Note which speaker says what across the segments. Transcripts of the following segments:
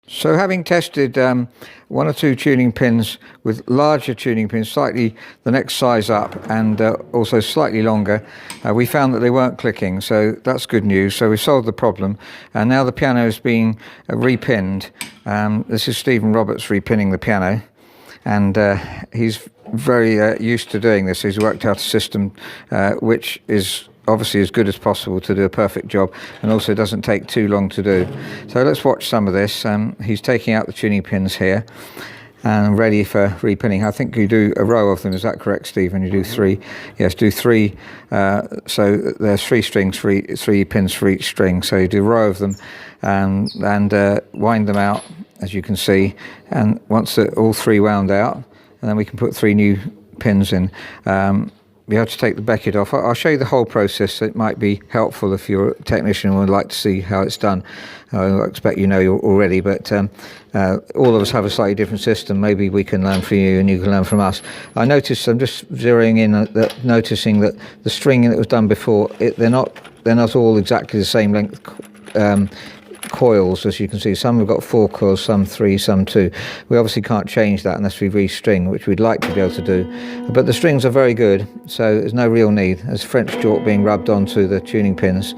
Speaker 1: So having tested one or two tuning pins with larger tuning pins, slightly the next size up, and also slightly longer, we found that they weren't clicking, so that's good news. So we solved the problem, and now the piano is being repinned. This is Stephen Roberts repinning the piano, and he's very used to doing this. He's worked out a system which is obviously as good as possible to do a perfect job, and also doesn't take too long to do. So let's watch some of this. He's taking out the tuning pins here and ready for repinning. I think you do a row of them, is that correct, Stephen? You do three? Yes, do three. So there's three strings for three pins for each string, so you do a row of them and wind them out, as you can see, and once they're all three wound out, and then we can put three new pins in. You have to take the Beckett off. I'll show you the whole process. It might be helpful if you're a technician and would like to see how it's done. I expect you know already, but all of us have a slightly different system. Maybe we can learn from you and you can learn from us. I noticed, I'm just zeroing in, noticing that the stringing that was done before, they're not all exactly the same length coils, as you can see. Some have got 4 coils, some 3, some 2. We obviously can't change that unless we restring, which we'd like to be able to do, but the strings are very good, so there's no real need. There's French chalk being rubbed onto the tuning pins,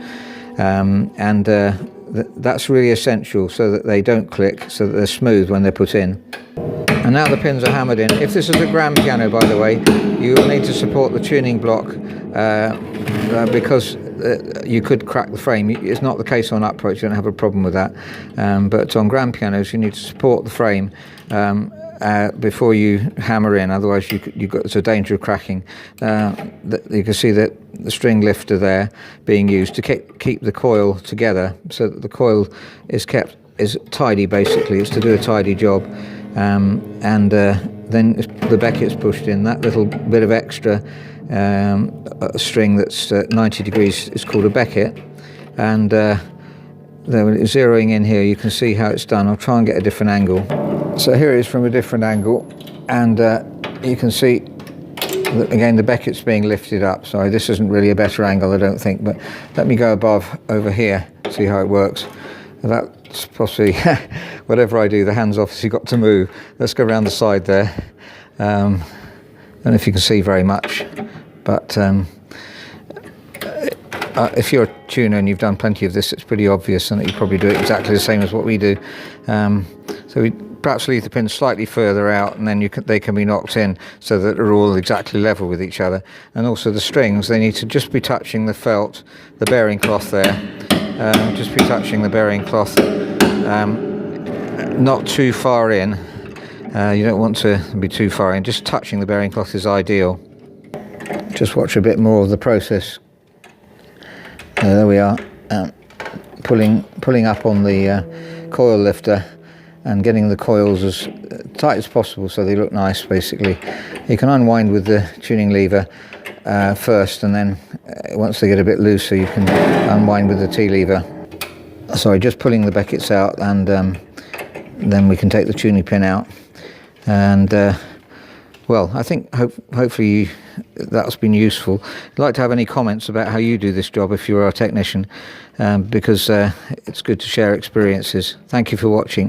Speaker 1: and that's really essential so that they don't click, so that they're smooth when they're put in. And now the pins are hammered in. If this is a grand piano, by the way, you will need to support the tuning block because you could crack the frame. It's not the case on uprights, you don't have a problem with that, but on grand pianos you need to support the frame before you hammer in, otherwise it's a danger of cracking. You can see that the string lifter there being used to keep the coil together, so that the coil is tidy. Basically, it's to do a tidy job, and then the Beckett's pushed in. That little bit of extra string that's 90 degrees is called a Beckett, and zeroing in here you can see how it's done. I'll try and get a different angle. So here it is from a different angle, and you can see that again the Beckett's being lifted up. Sorry, this isn't really a better angle, I don't think, but let me go over here, see how it works. That's possibly whatever I do, the hand's obviously got to move. Let's go around the side there. I don't know if you can see very much, but if you're a tuner and you've done plenty of this, it's pretty obvious, and that you probably do it exactly the same as what we do. So we perhaps leave the pins slightly further out, and then they can be knocked in so that they're all exactly level with each other. And also the strings, they need to just be touching the felt, the bearing cloth there. Just be touching the bearing cloth, not too far in. You don't want to be too far in. Just touching the bearing cloth is ideal. Just watch a bit more of the process. There we are, pulling up on the coil lifter and getting the coils as tight as possible so they look nice. Basically, you can unwind with the tuning lever first, and then once they get a bit looser you can unwind with the T-lever. Sorry, just pulling the Becketts out, and then we can take the tuning pin out. And well, I think hopefully that's been useful. I'd like to have any comments about how you do this job if you're a technician, because it's good to share experiences. Thank you for watching.